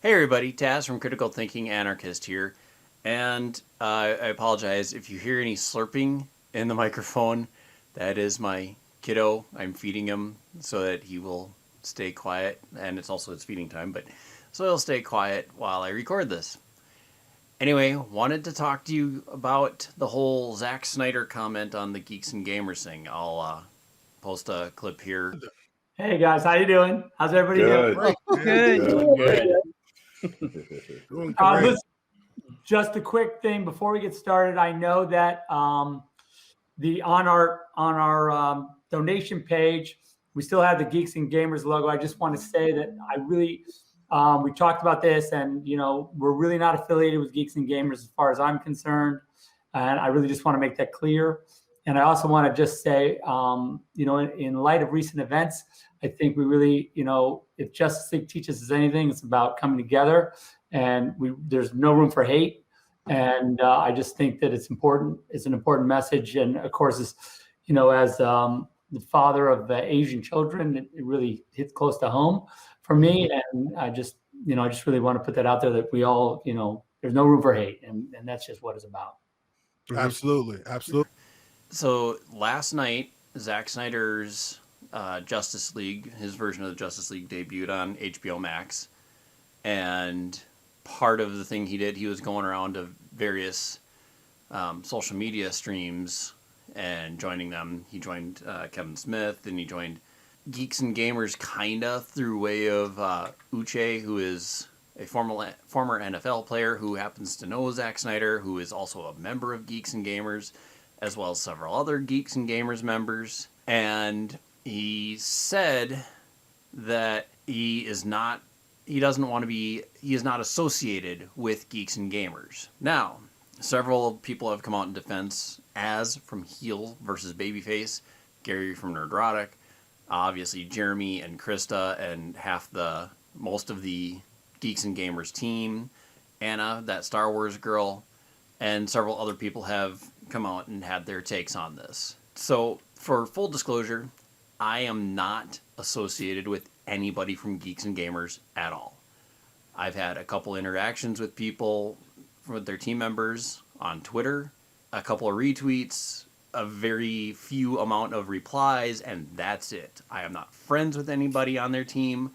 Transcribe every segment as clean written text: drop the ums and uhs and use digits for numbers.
Hey everybody, Taz from Critical Thinking Anarchist here, and I apologize if you hear any slurping in the microphone. That is my kiddo. I'm feeding him so that he will stay quiet, and it's also his feeding time, but so he'll stay quiet while I record this. Anyway, wanted to talk to you about the whole Zack Snyder comment on the Geeks and Gamers thing. I'll post a clip here. Hey guys, how you doing? How's everybody Good. doing? Good. Doing good. Doing great. Listen, just a quick thing before we get started. I know that the on our donation page, we still have the Geeks and Gamers logo. I just want to say that I really we talked about this, and we're really not affiliated with Geeks and Gamers as far as I'm concerned, and I really just want to make that clear. And I also want to just say, in light of recent events, I think we really, if Justice League teaches us anything, it's about coming together, and there's no room for hate. And I just think that it's important. It's an important message. And of course, as the father of Asian children, it really hits close to home for me. And I just really want to put that out there that we all, there's no room for hate, and that's just what it's about. Absolutely. So last night, Zack Snyder's Justice League, his version of the Justice League, debuted on HBO Max. And part of the thing he did, he was going around to various social media streams and joining them. He joined Kevin Smith, and he joined Geeks and Gamers kind of through way of Uche, who is a former NFL player who happens to know Zack Snyder, who is also a member of Geeks and Gamers, as well as several other Geeks and Gamers members. And he said that he is not associated with Geeks and Gamers. Now, several people have come out in defense, as from heel versus babyface, Gary from Nerdrotic, obviously Jeremy and Krista and most of the Geeks and Gamers team, Anna, that Star Wars girl, and several other people have come out and had their takes on this. So, for full disclosure, I am not associated with anybody from Geeks and Gamers at all. I've had a couple interactions with people, with their team members on Twitter, a couple of retweets, a very few amount of replies, and that's it. I am not friends with anybody on their team.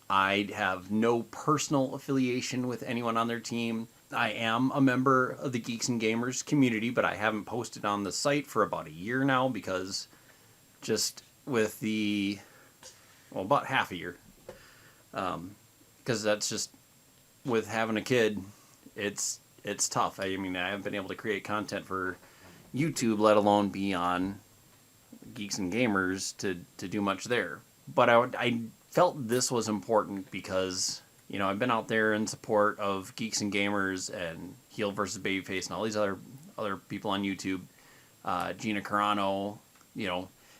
I have no personal affiliation with anyone on their team. I am a member of the Geeks and Gamers community, but I haven't posted on the site for about a year now because just with about half a year. Because that's just, with having a kid, it's tough. I mean, I haven't been able to create content for YouTube, let alone be on Geeks and Gamers to do much there. But I felt this was important because, I've been out there in support of Geeks and Gamers and Heel versus Babyface and all these other people on YouTube, Gina Carano,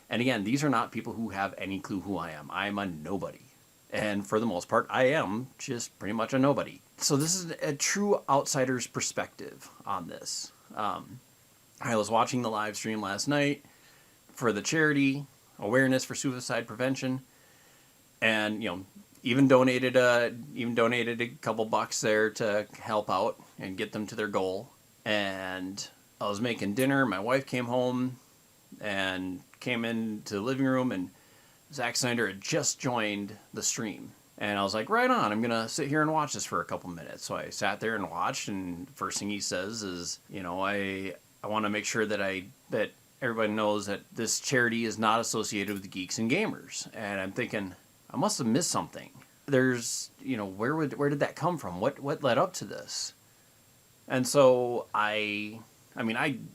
and again, these are not people who have any clue who I am. I am a nobody. And for the most part, I am just pretty much a nobody. So this is a true outsider's perspective on this. I was watching the live stream last night for the charity Awareness for Suicide Prevention, and even donated a couple bucks there to help out and get them to their goal. And I was making dinner. My wife came home and came into the living room, and Zack Snyder had just joined the stream. And I was like, right on, I'm going to sit here and watch this for a couple minutes. So I sat there and watched, and first thing he says is, I want to make sure that everybody knows that this charity is not associated with the Geeks and Gamers. And I'm thinking, I must have missed something. There's, where did that come from? What led up to this? And so I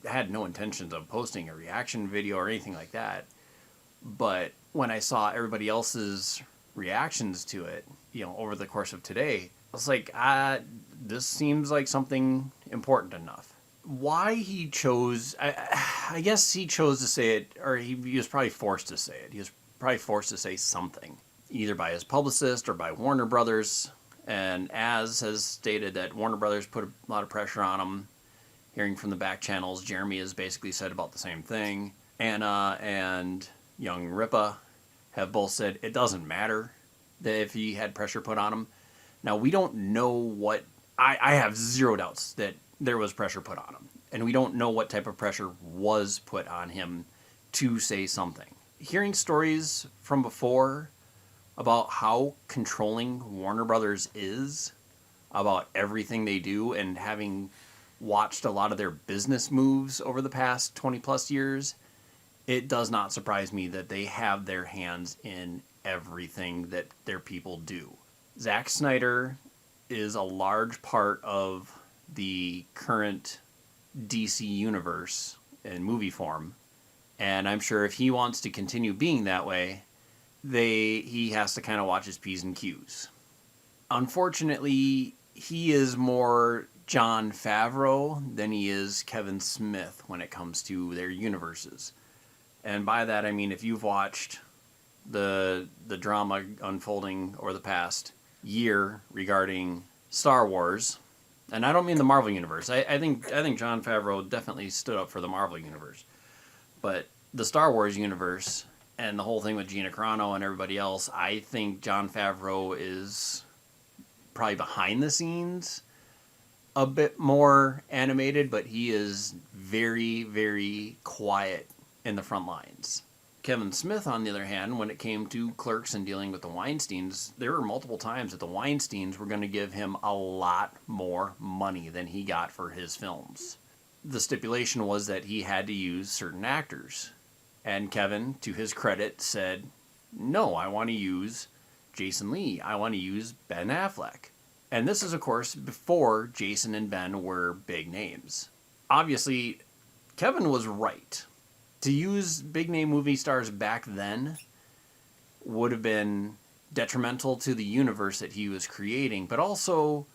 had no intentions of posting a reaction video or anything like that. But when I saw everybody else's reactions to it, over the course of today, I was like, this seems like something important enough. Why he chose, I guess he chose to say it, or he was probably forced to say it. He was probably forced to say something, either by his publicist or by Warner Brothers. And Az has stated that Warner Brothers put a lot of pressure on him. Hearing from the back channels, Jeremy has basically said about the same thing. Anna and young Ripa have both said it doesn't matter that if he had pressure put on him. Now, we don't know what... I have zero doubts that there was pressure put on him. And we don't know what type of pressure was put on him to say something. Hearing stories from before about how controlling Warner Brothers is about everything they do, and having watched a lot of their business moves over the past 20 plus years, it does not surprise me that they have their hands in everything that their people do. Zack Snyder is a large part of the current DC universe in movie form, and I'm sure if he wants to continue being that way, he has to kind of watch his P's and Q's. Unfortunately, he is more Jon Favreau than he is Kevin Smith when it comes to their universes. And by that I mean, if you've watched the drama unfolding over the past year regarding Star Wars, and I don't mean the Marvel universe. I think Jon Favreau definitely stood up for the Marvel universe, but the Star Wars universe and the whole thing with Gina Carano and everybody else, I think Jon Favreau is probably behind the scenes a bit more animated, but he is very, very quiet in the front lines. Kevin Smith, on the other hand, when it came to Clerks and dealing with the Weinsteins, there were multiple times that the Weinsteins were going to give him a lot more money than he got for his films. The stipulation was that he had to use certain actors. And Kevin, to his credit, said, no, I want to use Jason Lee. I want to use Ben Affleck. And this is, of course, before Jason and Ben were big names. Obviously, Kevin was right. To use big-name movie stars back then would have been detrimental to the universe that he was creating, but also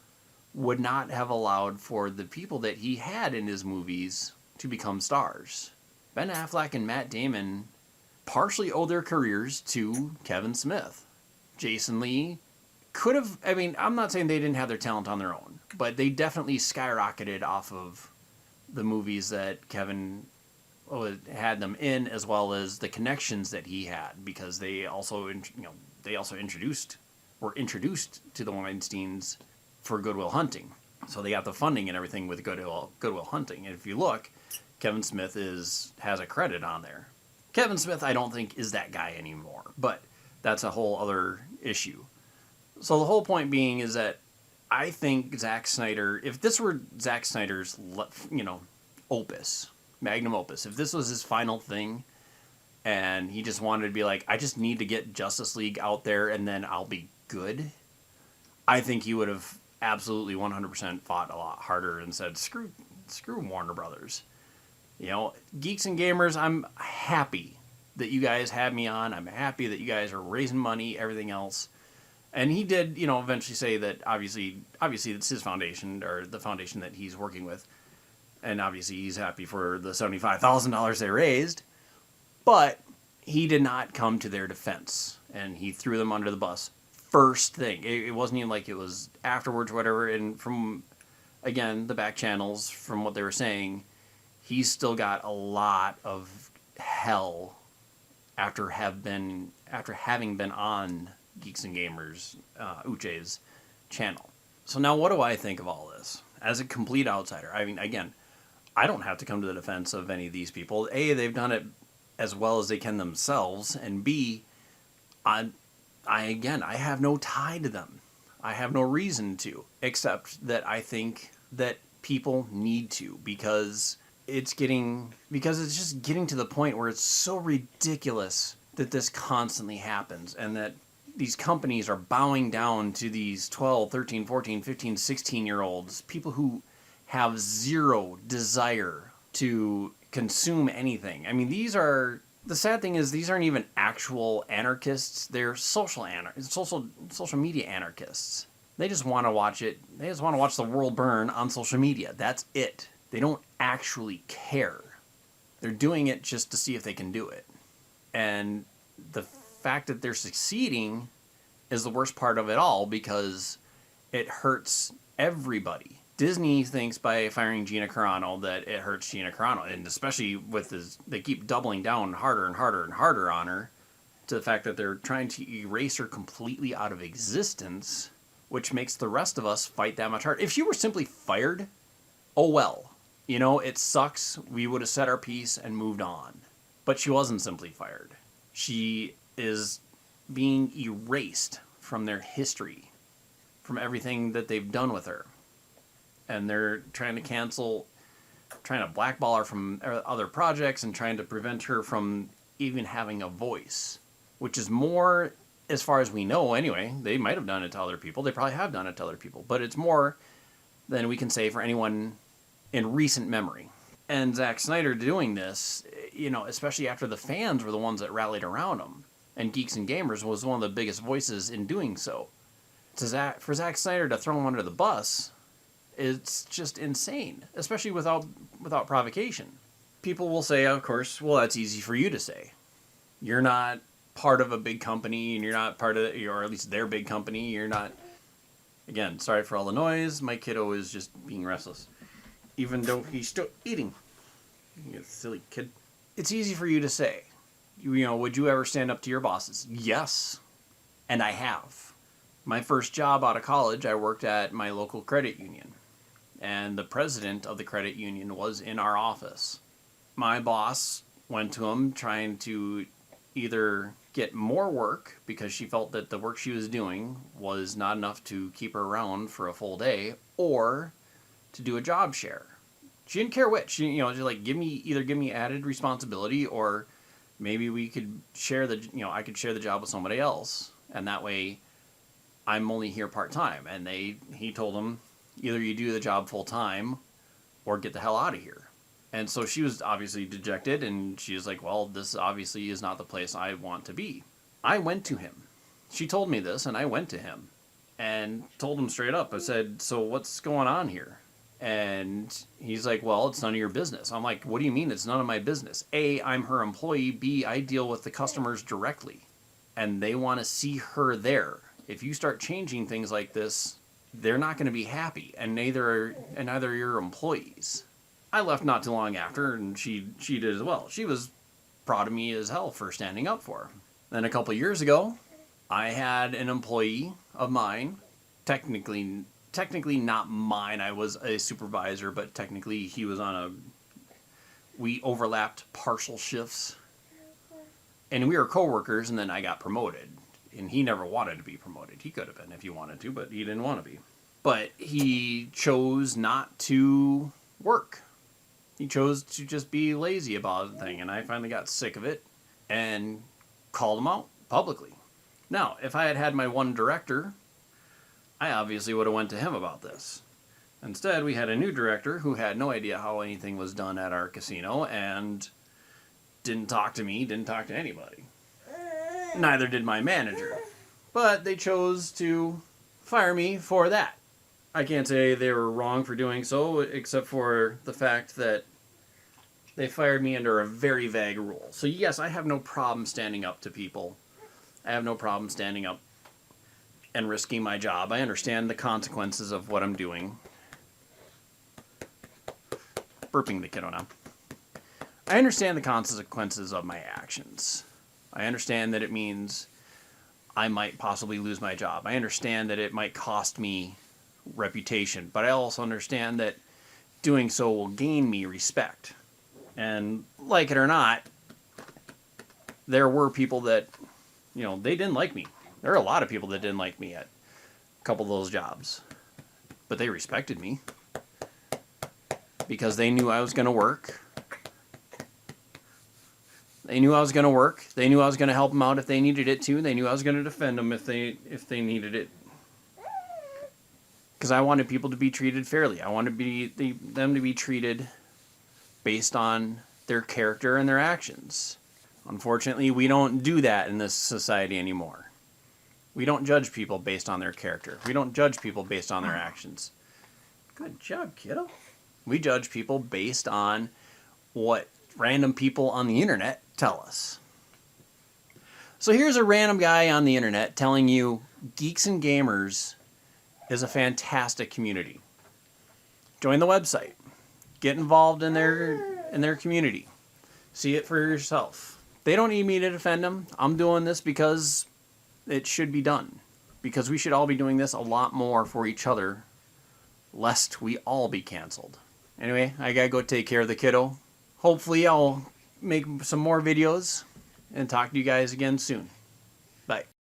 would not have allowed for the people that he had in his movies to become stars. Ben Affleck and Matt Damon partially owe their careers to Kevin Smith. Jason Lee could have... I mean, I'm not saying they didn't have their talent on their own, but they definitely skyrocketed off of the movies that Kevin had them in, as well as the connections that he had, because they also, were introduced to the Weinsteins for Good Will Hunting. So they got the funding and everything with Good Will Hunting. And if you look, Kevin Smith has a credit on there. Kevin Smith, I don't think, is that guy anymore, but that's a whole other issue. So the whole point being is that I think Zack Snyder, if this were Zack Snyder's, opus, magnum opus, if this was his final thing and he just wanted to be like, I just need to get Justice League out there and then I'll be good, I think he would have absolutely 100% fought a lot harder and said, screw Warner Brothers. Geeks and Gamers, I'm happy that you guys had me on. I'm happy that you guys are raising money, everything else. And he did, eventually say that obviously it's his foundation, or the foundation that he's working with. And obviously he's happy for the $75,000 they raised. But he did not come to their defense. And he threw them under the bus. First thing. It wasn't even like it was afterwards or whatever. And from, again, the back channels, from what they were saying, he's still got a lot of hell after having been on Geeks and Gamers, Uche's channel. So now what do I think of all this? As a complete outsider, I mean, again, I don't have to come to the defense of any of these people. A, they've done it as well as they can themselves, and B, I have no tie to them. I have no reason to, except that I think that people need to, because it's just getting to the point where it's so ridiculous that this constantly happens, and that these companies are bowing down to these 12, 13, 14, 15, 16-year-olds, people who have zero desire to consume anything. I mean, the sad thing is, these aren't even actual anarchists. They're social media anarchists. They just want to watch it. They just want to watch the world burn on social media. That's it. They don't actually care. They're doing it just to see if they can do it. And the fact that they're succeeding is the worst part of it all, because it hurts everybody. Disney thinks by firing Gina Carano that it hurts Gina Carano, and especially they keep doubling down harder and harder and harder on her, to the fact that they're trying to erase her completely out of existence. which makes the rest of us fight that much harder. If she were simply fired, oh well. You know, it sucks. We would have said our piece and moved on. But she wasn't simply fired. She is being erased from their history, from everything that they've done with her. And they're trying to blackball her from other projects and trying to prevent her from even having a voice, which is more, as far as we know anyway. They might have done it to other people. They probably have done it to other people, but it's more than we can say for anyone in recent memory. And Zack Snyder doing this, you know, especially after the fans were the ones that rallied around him, and Geeks and Gamers was one of the biggest voices in doing so. For Zack Snyder to throw him under the bus, it's just insane, especially without provocation. People will say, of course, well, that's easy for you to say. You're not part of a big company, and you're not part of, or at least their big company. You're not. Again, sorry for all the noise. My kiddo is just being restless, even though he's still eating. You silly kid. It's easy for you to say. You know, would you ever stand up to your bosses? Yes, and I have. My first job out of college, I worked at my local credit union, and the president of the credit union was in our office. My boss went to him trying to either get more work because she felt that the work she was doing was not enough to keep her around for a full day, or to do a job share. She didn't care which. She, you know, just like give me added responsibility, or maybe we could share I could share the job with somebody else, and that way I'm only here part-time. And he told him, either you do the job full-time or get the hell out of here. And so she was obviously dejected, and she was like, well, this obviously is not the place I want to be. I went to him. She told me this, and I went to him and told him straight up. I said, so what's going on here? And he's like, well, it's none of your business. I'm like, what do you mean it's none of my business? A, I'm her employee. B, I deal with the customers directly, and they want to see her there. If you start changing things like this, they're not going to be happy, and neither are your employees. I left not too long after, and she did as well. She was proud of me as hell for standing up for her. Then a couple years ago, I had an employee of mine, technically not mine. I was a supervisor, but technically he was we overlapped partial shifts, and we were coworkers. And then I got promoted, and he never wanted to be promoted. He could have been if he wanted to, but he didn't want to be. But he chose not to work. He chose to just be lazy about the thing, and I finally got sick of it and called him out publicly. Now, if I had had my one director, I obviously would have went to him about this. Instead, we had a new director who had no idea how anything was done at our casino and didn't talk to me, didn't talk to anybody. Neither did my manager. But they chose to fire me for that. I can't say they were wrong for doing so, except for the fact that they fired me under a very vague rule. So yes, I have no problem standing up to people. I have no problem standing up and risking my job. I understand the consequences of what I'm doing. Burping the kiddo now. I understand the consequences of my actions. I understand that it means I might possibly lose my job. I understand that it might cost me reputation, but I also understand that doing so will gain me respect. And like it or not, there were people that, they didn't like me. There are a lot of people that didn't like me at a couple of those jobs, but they respected me because they knew I was going to work. They knew I was going to work. They knew I was going to help them out if they needed it too. They knew I was going to defend them if they needed it. Because I wanted people to be treated fairly. I wanted them to be treated based on their character and their actions. Unfortunately, we don't do that in this society anymore. We don't judge people based on their character. We don't judge people based on their actions. Good job, kiddo. We judge people based on what random people on the internet tell us. So here's a random guy on the internet telling you Geeks and Gamers is a fantastic community. Join the website. Get involved in their community. See it for yourself. They don't need me to defend them. I'm doing this because it should be done. because we should all be doing this a lot more for each other, lest we all be canceled. Anyway, I gotta go take care of the kiddo. Hopefully I'll make some more videos and talk to you guys again soon. Bye.